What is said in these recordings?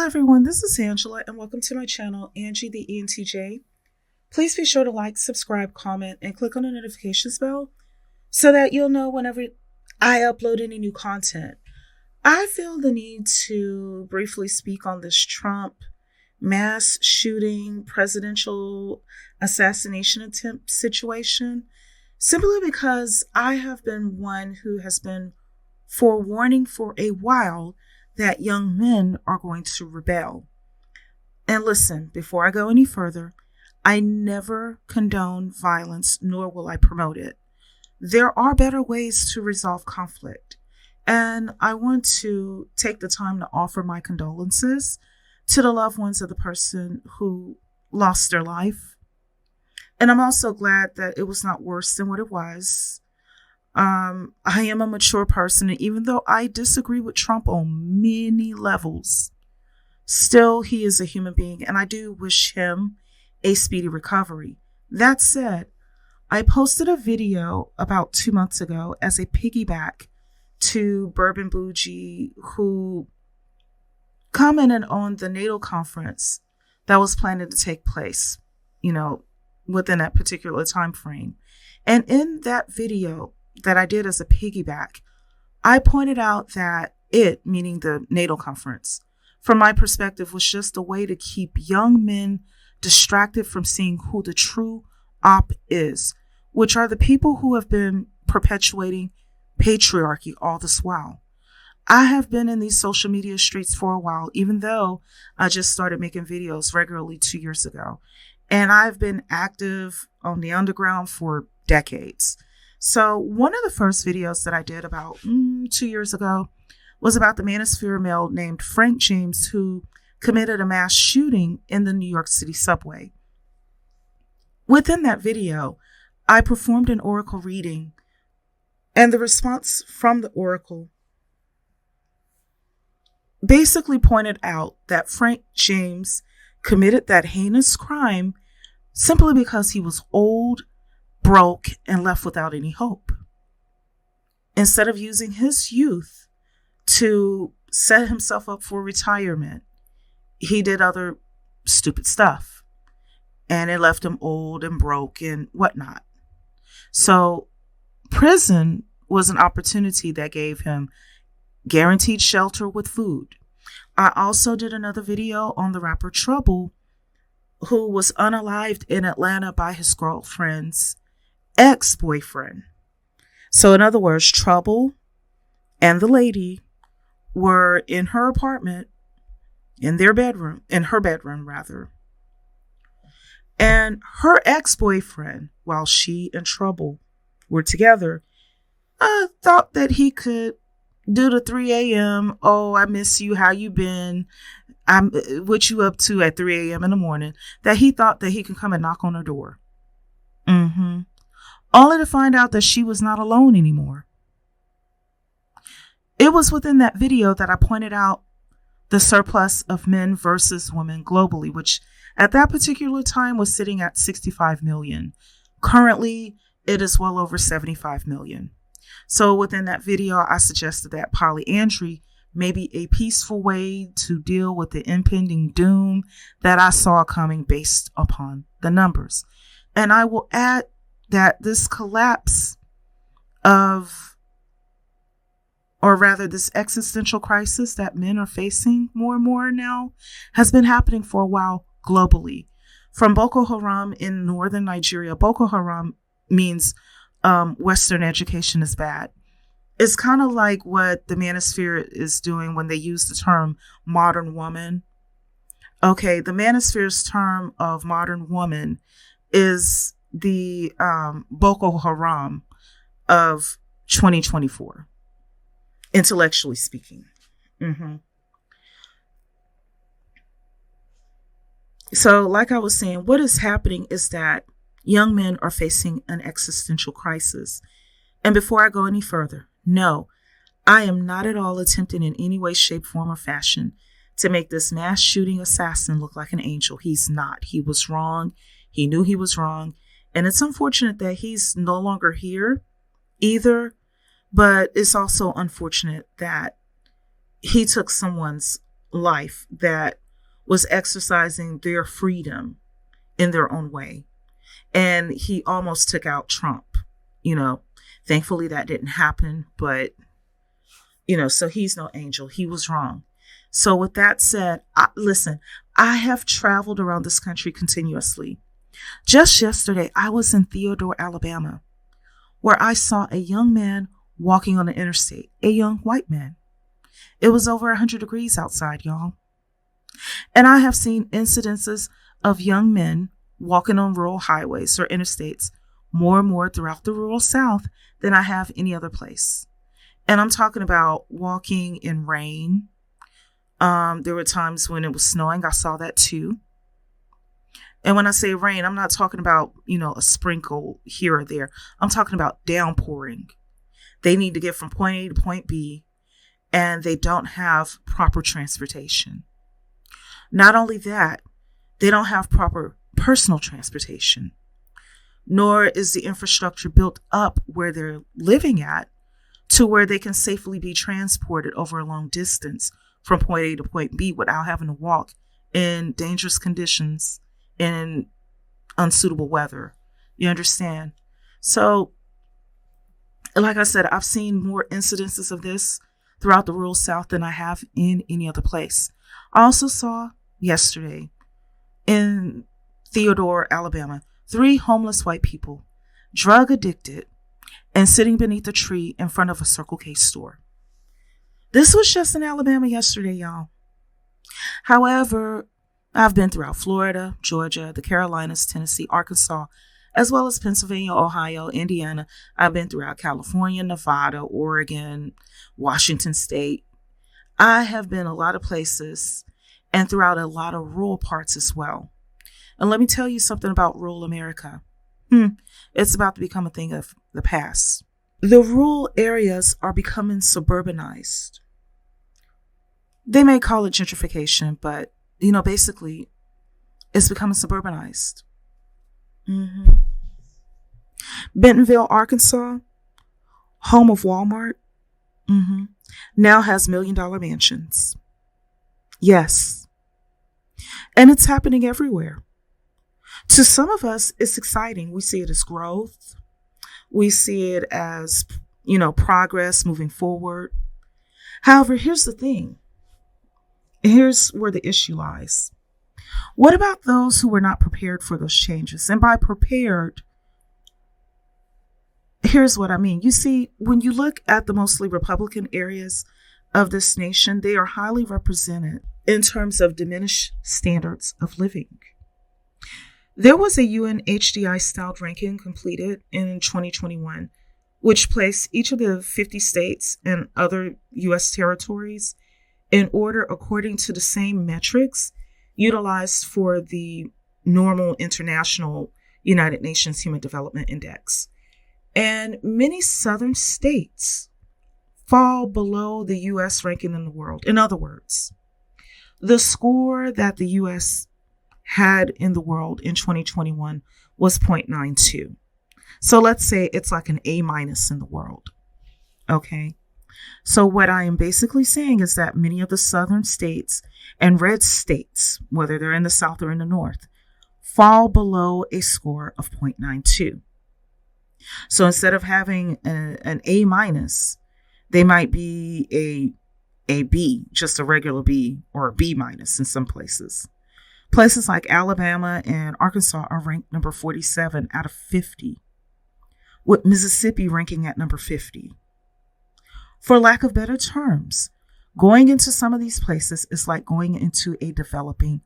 everyone, this is Angela and welcome to my channel, Angie the ENTJ. Please be sure to like, subscribe, comment, and click on the notifications bell so that you'll know whenever I upload any new content. I feel the need to briefly speak on this Trump mass shooting, presidential assassination attempt situation, simply because I have been one who has been forewarning for a while that young men are going to rebel. And listen, before I go any further, I never condone violence, nor will I promote it. There are better ways to resolve conflict. And I want to take the time to offer my condolences to the loved ones of the person who lost their life. And I'm also glad that it was not worse than what it was. I am a mature person, and even though I disagree with Trump on many levels, still he is a human being, and I do wish him a speedy recovery. That said, I posted a video about 2 months ago as a piggyback to Bourbon Bougie, who commented on the NATO conference that was planned to take place, within that particular time frame. And in that video that I did as a piggyback, I pointed out that it, meaning the NATO conference, from my perspective, was just a way to keep young men distracted from seeing who the true op is, which are the people who have been perpetuating patriarchy all this while. I have been in these social media streets for a while, even though I just started making videos regularly 2 years ago. And I've been active on the underground for decades. So one of the first videos that I did about 2 years ago was about the manosphere male named Frank James, who committed a mass shooting in the New York City subway. Within that video, I performed an oracle reading, and the response from the oracle basically pointed out that Frank James committed that heinous crime simply because he was old, broke, and left without any hope. Instead of using his youth to set himself up for retirement, he did other stupid stuff, and it left him old and broke and whatnot. So prison was an opportunity that gave him guaranteed shelter with food. I also did another video on the rapper Trouble, who was unalived in Atlanta by his girlfriend's ex-boyfriend. So in other words, Trouble and the lady were in her apartment, in her bedroom, and her ex-boyfriend, while she and Trouble were together, thought that he could do the 3 a.m. Oh, I miss you. How you been? What you up to at 3 a.m. in the morning? That he thought that he could come and knock on her door. Only to find out that she was not alone anymore. It was within that video that I pointed out the surplus of men versus women globally, which at that particular time was sitting at 65 million. Currently, it is well over 75 million. So within that video, I suggested that polyandry may be a peaceful way to deal with the impending doom that I saw coming based upon the numbers. And I will add that this collapse this existential crisis that men are facing more and more now has been happening for a while globally. From Boko Haram in northern Nigeria, Boko Haram means Western education is bad. It's kind of like what the manosphere is doing when they use the term modern woman. Okay, the manosphere's term of modern woman is the Boko Haram of 2024, intellectually speaking. So like I was saying, what is happening is that young men are facing an existential crisis. And before I go any further, no, I am not at all attempting in any way, shape, form, or fashion to make this mass shooting assassin look like an angel. He's not. He was wrong. He knew he was wrong. And it's unfortunate that he's no longer here either. But it's also unfortunate that he took someone's life that was exercising their freedom in their own way. And he almost took out Trump. Thankfully that didn't happen, but so he's no angel. He was wrong. So with that said, listen, I have traveled around this country continuously. Just yesterday, I was in Theodore, Alabama, where I saw a young man walking on the interstate, a young white man. It was over 100 degrees outside, y'all. And I have seen incidences of young men walking on rural highways or interstates more and more throughout the rural South than I have any other place. And I'm talking about walking in rain. There were times when it was snowing. I saw that too. And when I say rain, I'm not talking about, a sprinkle here or there. I'm talking about downpouring. They need to get from point A to point B, and they don't have proper transportation. Not only that, they don't have proper personal transportation, nor is the infrastructure built up where they're living at to where they can safely be transported over a long distance from point A to point B without having to walk in dangerous conditions in unsuitable weather. You understand? So, like I said, I've seen more incidences of this throughout the rural South than I have in any other place. I also saw yesterday in Theodore, Alabama, 3 homeless white people, drug addicted, and sitting beneath a tree in front of a Circle K store. This was just in Alabama yesterday, y'all. However, I've been throughout Florida, Georgia, the Carolinas, Tennessee, Arkansas, as well as Pennsylvania, Ohio, Indiana. I've been throughout California, Nevada, Oregon, Washington State. I have been a lot of places and throughout a lot of rural parts as well. And let me tell you something about rural America. It's about to become a thing of the past. The rural areas are becoming suburbanized. They may call it gentrification, but, basically, it's becoming suburbanized. Bentonville, Arkansas, home of Walmart, now has $1 million mansions. Yes. And it's happening everywhere. To some of us, it's exciting. We see it as growth. We see it as, progress moving forward. However, here's the thing. Here's where the issue lies. What about those who were not prepared for those changes? And by prepared, here's what I mean. You see, when you look at the mostly Republican areas of this nation, they are highly represented in terms of diminished standards of living. There was a UNHDI styled ranking completed in 2021, which placed each of the 50 states and other U.S. territories in order according to the same metrics utilized for the normal international United Nations Human Development Index. And many southern states fall below the U.S. ranking in the world. In other words, the score that the U.S. had in the world in 2021 was 0.92. So let's say it's like an A- in the world. Okay. So what I am basically saying is that many of the southern states and red states, whether they're in the South or in the North, fall below a score of 0.92. So instead of having an A-, they might be a B, just a regular B, or a B- in some places. Places like Alabama and Arkansas are ranked number 47 out of 50, with Mississippi ranking at number 50. For lack of better terms, going into some of these places is like going into a developing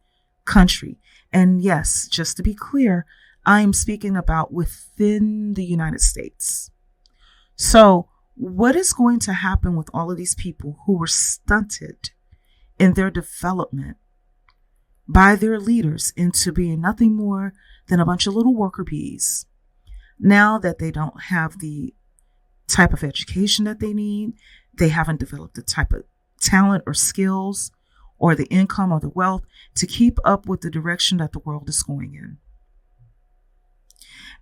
country. And yes, just to be clear, I am speaking about within the United States. So what is going to happen with all of these people who were stunted in their development by their leaders into being nothing more than a bunch of little worker bees, now that they don't have the type of education that they need, they haven't developed the type of talent or skills or the income or the wealth to keep up with the direction that the world is going in.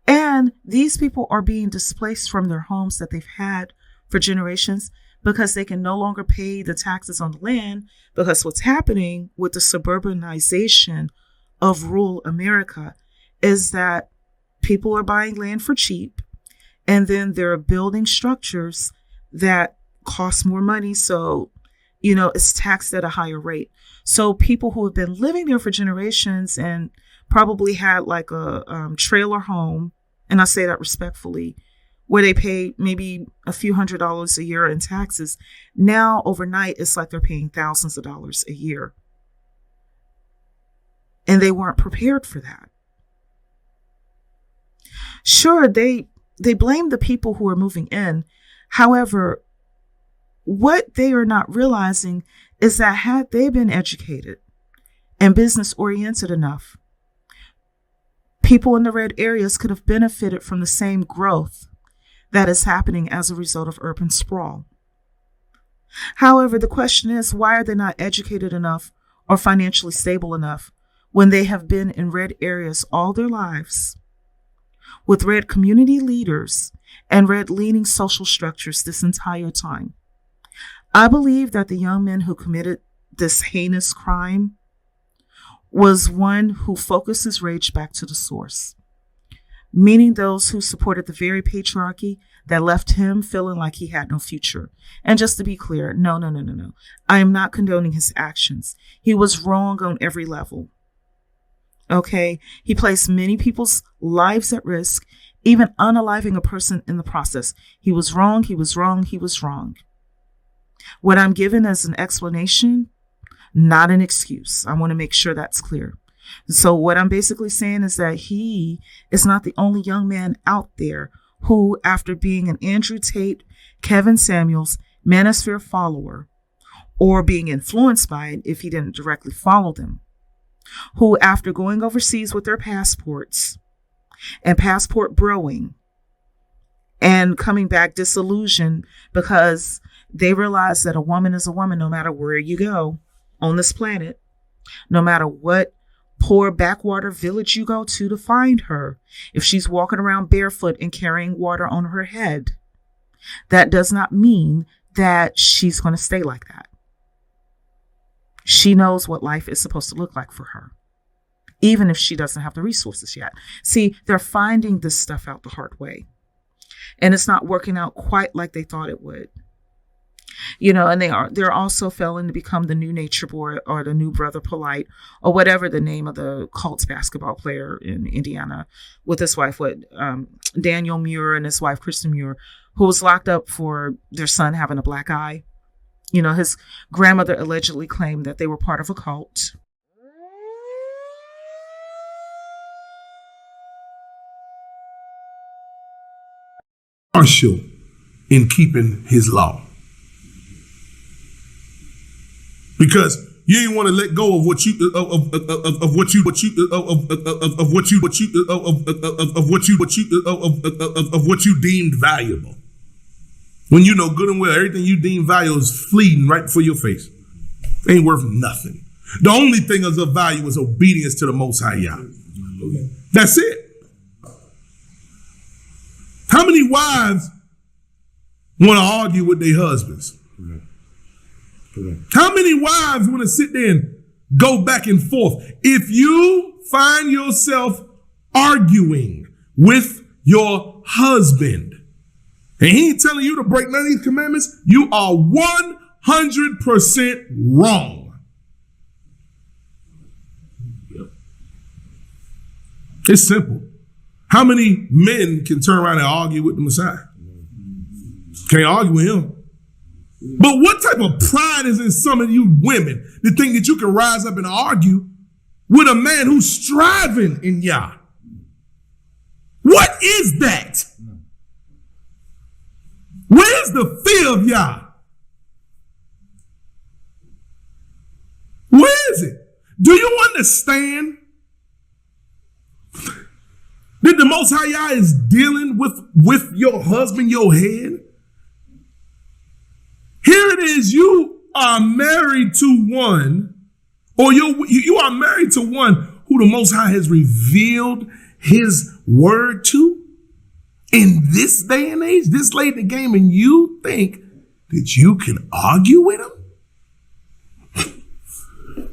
And these people are being displaced from their homes that they've had for generations because they can no longer pay the taxes on the land, because what's happening with the suburbanization of rural America is that people are buying land for cheap, and then they're building structures that cost more money. So, it's taxed at a higher rate. So people who have been living there for generations and probably had like a trailer home, and I say that respectfully, where they pay maybe a few $100s a year in taxes, now overnight it's like they're paying thousands of dollars a year. And they weren't prepared for that. Sure, they blame the people who are moving in. However, what they are not realizing is that had they been educated and business oriented enough, people in the red areas could have benefited from the same growth that is happening as a result of urban sprawl. However, the question is, why are they not educated enough or financially stable enough when they have been in red areas all their lives, with red community leaders and red leaning social structures this entire time? I believe that the young man who committed this heinous crime was one who focused his rage back to the source, meaning those who supported the very patriarchy that left him feeling like he had no future. And just to be clear, no. I am not condoning his actions. He was wrong on every level. Okay? He placed many people's lives at risk, even unaliving a person in the process. He was wrong. What I'm given as an explanation, not an excuse. I want to make sure that's clear. So what I'm basically saying is that he is not the only young man out there who, after being an Andrew Tate, Kevin Samuels, Manosphere follower, or being influenced by it if he didn't directly follow them, who, after going overseas with their passports and passport broing and coming back disillusioned because they realize that a woman is a woman no matter where you go on this planet, no matter what poor backwater village you go to find her. If she's walking around barefoot and carrying water on her head, that does not mean that she's going to stay like that. She knows what life is supposed to look like for her, even if she doesn't have the resources yet. See, they're finding this stuff out the hard way, and it's not working out quite like they thought it would. And they're also failing to become the new Nature Boy or the new Brother Polite or whatever the name of the Colts basketball player in Indiana with his wife, Daniel Muir and his wife, Kristen Muir, who was locked up for their son having a black eye. His grandmother allegedly claimed that they were part of a cult. Partial in keeping his law. Because you ain't want to let go of what you deemed valuable. When you know good and well everything you deem valuable is fleeting right before your face. Ain't worth nothing. The only thing of value is obedience to the Most High Yah. That's it. How many wives want to argue with their husbands? How many wives want to sit there and go back and forth? If you find yourself arguing with your husband and he ain't telling you to break none of these commandments, you are 100% wrong. It's simple. How many men can turn around and argue with the Messiah? Can't argue with him. But what type of pride is in some of you women to think that you can rise up and argue with a man who's striving in Yah? What is that? Where's the fear of Yah? Where is it? Do you understand that the Most High Yah is dealing with your husband, your head? Here it is, you are married to one, or you are married to one who the Most High has revealed his word to in this day and age, this late in the game, and you think that you can argue with them?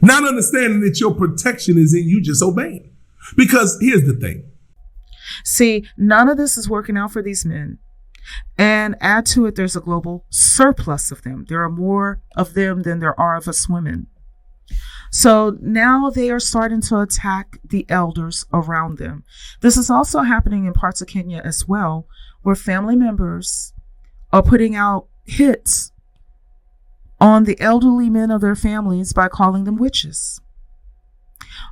Not understanding that your protection is in you just obeying. Because here's the thing. See, none of this is working out for these men. And add to it, there's a global surplus of them. There are more of them than there are of us women. So now they are starting to attack the elders around them. This is also happening in parts of Kenya as well, where family members are putting out hits on the elderly men of their families by calling them witches.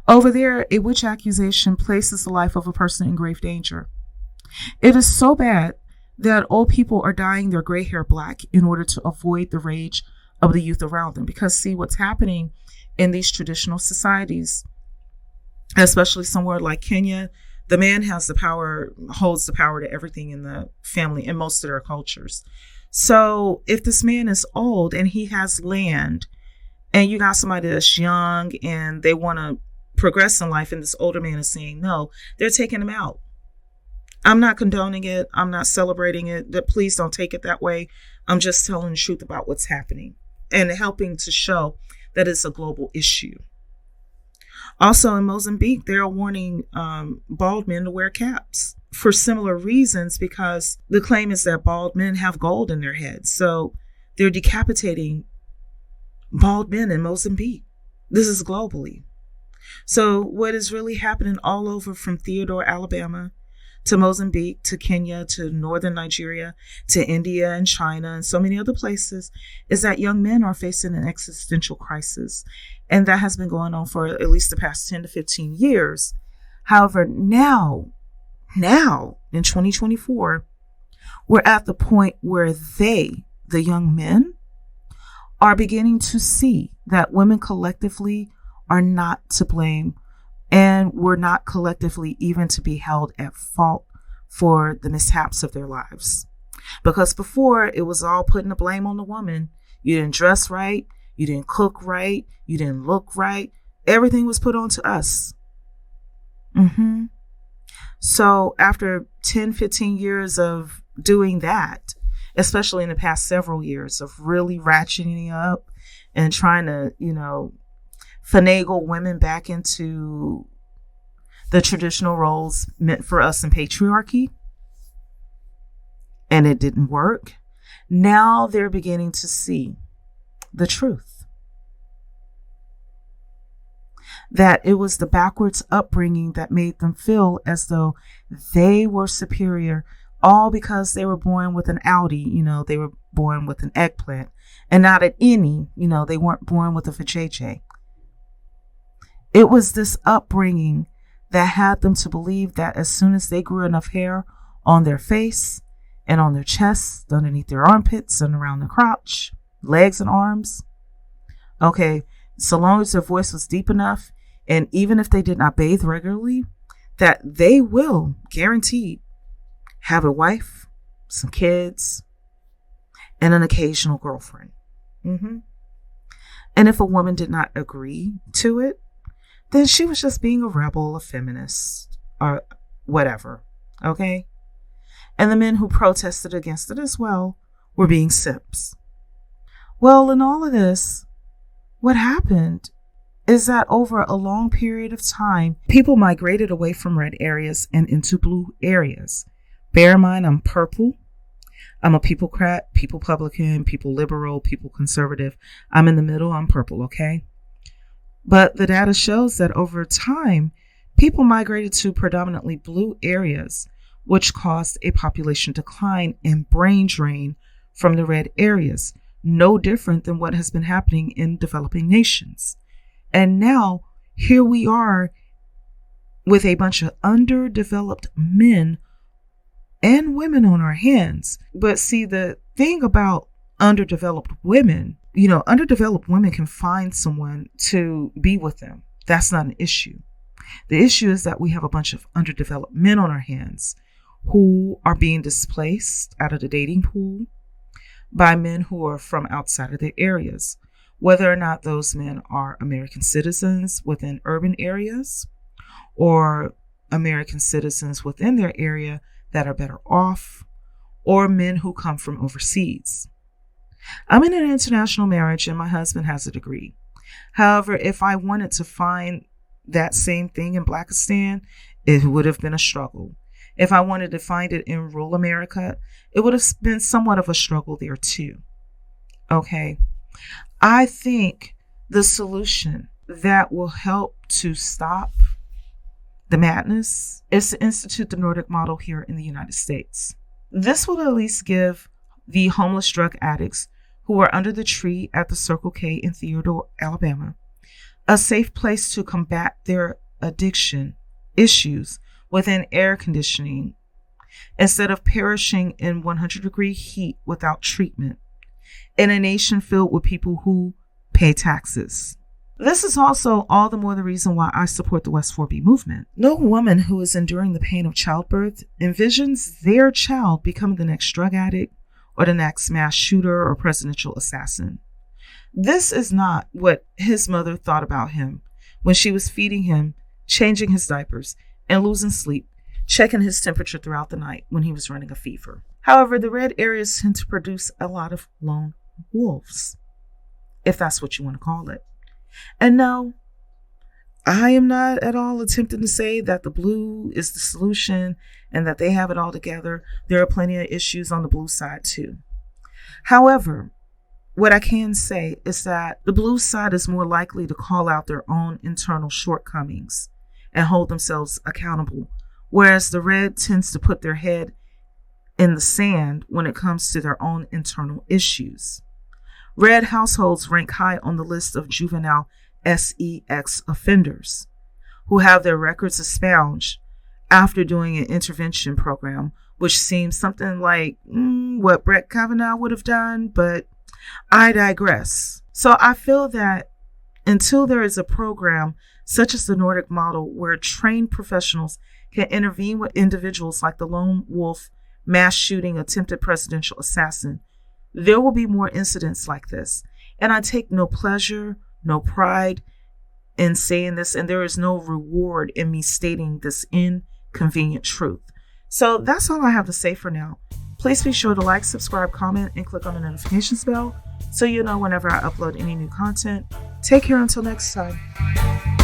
Over there, a witch accusation places the life of a person in grave danger. It is so bad that old people are dyeing their gray hair black in order to avoid the rage of the youth around them. Because see, what's happening in these traditional societies, especially somewhere like Kenya, the man has the power, holds the power to everything in the family in most of their cultures. So if this man is old and he has land, and you got somebody that's young and they want to progress in life, and this older man is saying no, they're taking him out. I'm not condoning it. I'm not celebrating it. Please don't take it that way. I'm just telling the truth about what's happening and helping to show that it's a global issue. Also in Mozambique, they're warning bald men to wear caps for similar reasons, because the claim is that bald men have gold in their heads. So they're decapitating bald men in Mozambique. This is globally. So what is really happening all over from Theodore, Alabama, to Mozambique, to Kenya, to northern Nigeria, to India and China, and so many other places, is that young men are facing an existential crisis. And that has been going on for at least the past 10 to 15 years. However, now in 2024, we're at the point where they, the young men, are beginning to see that women collectively are not to blame, and we're not collectively even to be held at fault for the mishaps of their lives. Because before, it was all putting the blame on the woman. You didn't dress right. You didn't cook right. You didn't look right. Everything was put on to us. So after 10, 15 years of doing that, especially in the past several years of really ratcheting up and trying to, finagle women back into the traditional roles meant for us in patriarchy, and it didn't work. Now they're beginning to see the truth, that it was the backwards upbringing that made them feel as though they were superior, all because they were born with an Audi, they were born with an eggplant, and not an innie, they weren't born with a vajayjay. It was this upbringing that had them to believe that as soon as they grew enough hair on their face and on their chest, underneath their armpits and around the crotch, legs and arms, okay, so long as their voice was deep enough, and even if they did not bathe regularly, that they will, guaranteed, have a wife, some kids, and an occasional girlfriend. And if a woman did not agree to it, then she was just being a rebel, a feminist, or whatever, okay? And the men who protested against it as well were being simps. Well, in all of this, what happened is that over a long period of time, people migrated away from red areas and into blue areas. Bear in mind, I'm purple. I'm a peoplecrat, people Republican, people liberal, people conservative. I'm in the middle. I'm purple, okay? But the data shows that over time, people migrated to predominantly blue areas, which caused a population decline and brain drain from the red areas, no different than what has been happening in developing nations. And now, here we are with a bunch of underdeveloped men and women on our hands. But see, the thing about underdeveloped women, underdeveloped women can find someone to be with them. That's not an issue. The issue is that we have a bunch of underdeveloped men on our hands who are being displaced out of the dating pool by men who are from outside of their areas, whether or not those men are American citizens within urban areas or American citizens within their area that are better off, or men who come from overseas. I'm in an international marriage and my husband has a degree. However, if I wanted to find that same thing in Blackistan, it would have been a struggle. If I wanted to find it in rural America, it would have been somewhat of a struggle there too. Okay. I think the solution that will help to stop the madness is to institute the Nordic model here in the United States. This will at least give the homeless drug addicts who are under the tree at the Circle K in Theodore, Alabama, a safe place to combat their addiction issues within air conditioning instead of perishing in 100-degree heat without treatment in a nation filled with people who pay taxes. This is also all the more the reason why I support the West 4B movement. No woman who is enduring the pain of childbirth envisions their child becoming the next drug addict or the next mass shooter or presidential assassin. This is not what his mother thought about him when she was feeding him, changing his diapers, and losing sleep, checking his temperature throughout the night when he was running a fever. However, the red areas tend to produce a lot of lone wolves, if that's what you want to call it. And no, I am not at all attempting to say that the blue is the solution and that they have it all together. There are plenty of issues on the blue side too. However, what I can say is that the blue side is more likely to call out their own internal shortcomings and hold themselves accountable, whereas the red tends to put their head in the sand when it comes to their own internal issues. Red households rank high on the list of juvenile sex offenders who have their records expunged after doing an intervention program, which seems something like what Brett Kavanaugh would have done, but I digress. So I feel that until there is a program such as the Nordic model where trained professionals can intervene with individuals like the lone wolf mass shooting attempted presidential assassin, there will be more incidents like this. And I take no pleasure, no pride in saying this, and there is no reward in me stating this inconvenient truth. So that's all I have to say for now. Please be sure to like, subscribe, comment, and click on the notifications bell so you know whenever I upload any new content. Take care until next time.